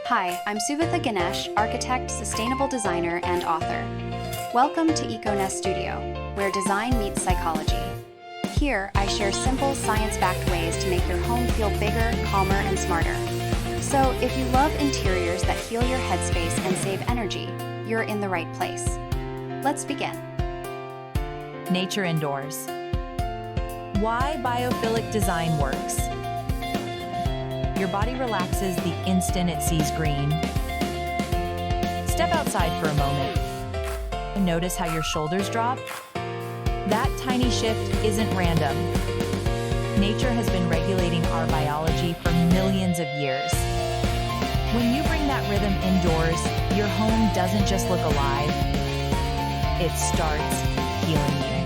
Hi, I'm Suvetha Ganesh, architect, sustainable designer, and author. Welcome to EcoNest Studio, where design meets psychology. Here, I share simple, science-backed ways to make your home feel bigger, calmer, and smarter. So, if you love interiors that heal your headspace and save energy, you're in the right place. Let's begin. Nature indoors. Why Biophilic Design Works. Your body relaxes the instant it sees green. Step outside for a moment and notice how your shoulders drop. That tiny shift isn't random. Nature has been regulating our biology for millions of years. When you bring that rhythm indoors, your home doesn't just look alive, it starts healing you.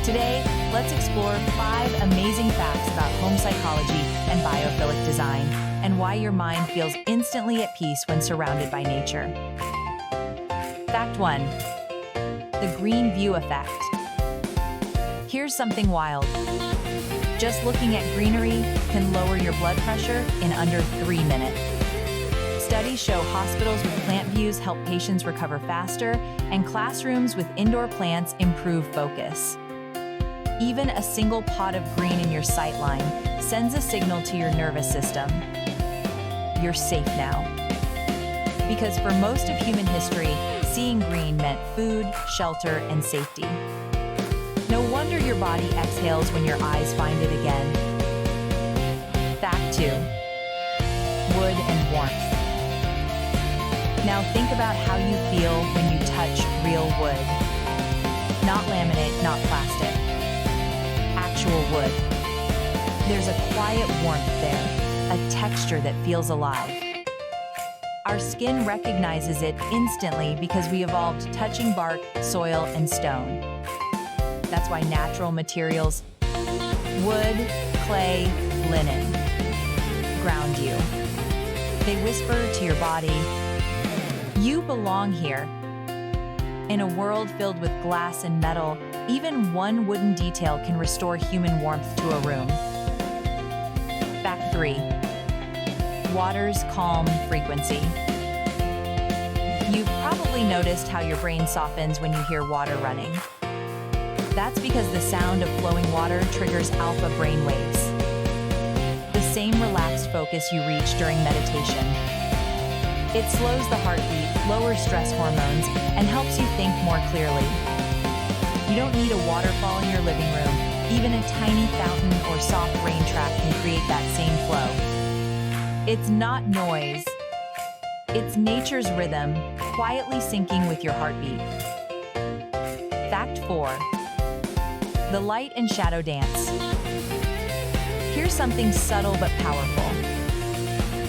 Today, let's explore 5 amazing facts about home psychology and biophilic design, and why your mind feels instantly at peace when surrounded by nature. Fact 1. The green view effect. Here's something wild. Just looking at greenery can lower your blood pressure in under 3 minutes. Studies show hospitals with plant views help patients recover faster, and classrooms with indoor plants improve focus. Even a single pot of green in your sightline sends a signal to your nervous system. You're safe now. Because for most of human history, seeing green meant food, shelter, and safety. No wonder your body exhales when your eyes find it again. Fact 2. Wood and warmth. Now think about how you feel when you touch real wood. Not laminate, not plastic. Actual wood. There's a quiet warmth there, a texture that feels alive. Our skin recognizes it instantly because we evolved touching bark, soil, and stone. That's why natural materials, wood, clay, linen, ground you. They whisper to your body, you belong here. In a world filled with glass and metal, even one wooden detail can restore human warmth to a room. Fact 3. Water's calm frequency. You've probably noticed how your brain softens when you hear water running. That's because the sound of flowing water triggers alpha brain waves. The same relaxed focus you reach during meditation. It slows the heartbeat, lowers stress hormones, and helps you think more clearly. You don't need a waterfall in your living room. Even a tiny fountain or soft rain track can create that same flow. It's not noise. It's nature's rhythm, quietly syncing with your heartbeat. Fact 4. The light and shadow dance. Here's something subtle but powerful.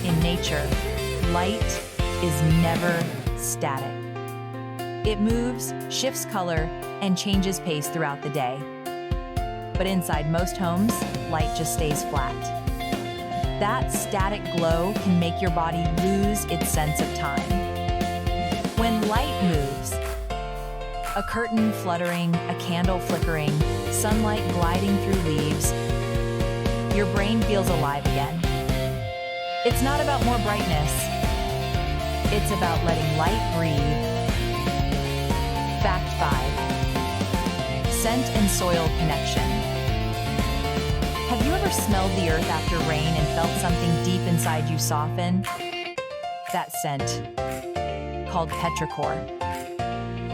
In nature, light is never static. It moves, shifts color, and changes pace throughout the day. But inside most homes, light just stays flat. That static glow can make your body lose its sense of time. When light moves, a curtain fluttering, a candle flickering, sunlight gliding through leaves, your brain feels alive again. It's not about more brightness. It's about letting light breathe. Fact 5. Scent and soil connection. Have you ever smelled the earth after rain and felt something deep inside you soften? That scent, called petrichor,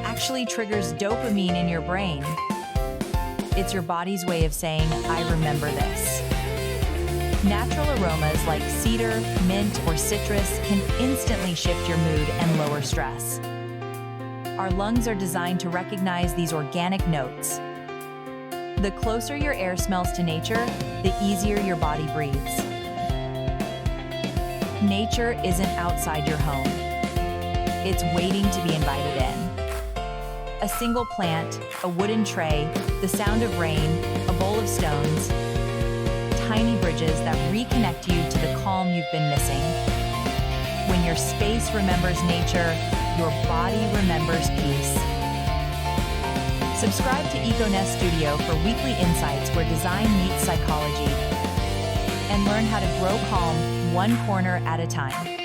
actually triggers dopamine in your brain. It's your body's way of saying, I remember this. Natural aromas like cedar, mint, or citrus can instantly shift your mood and lower stress. Our lungs are designed to recognize these organic notes. The closer your air smells to nature, the easier your body breathes. Nature isn't outside your home. It's waiting to be invited in. A single plant, a wooden tray, the sound of rain, a bowl of stones, tiny bridges that reconnect you to the calm you've been missing. When your space remembers nature, your body remembers peace. Subscribe to EcoNest Studio for weekly insights where design meets psychology, and learn how to grow calm one corner at a time.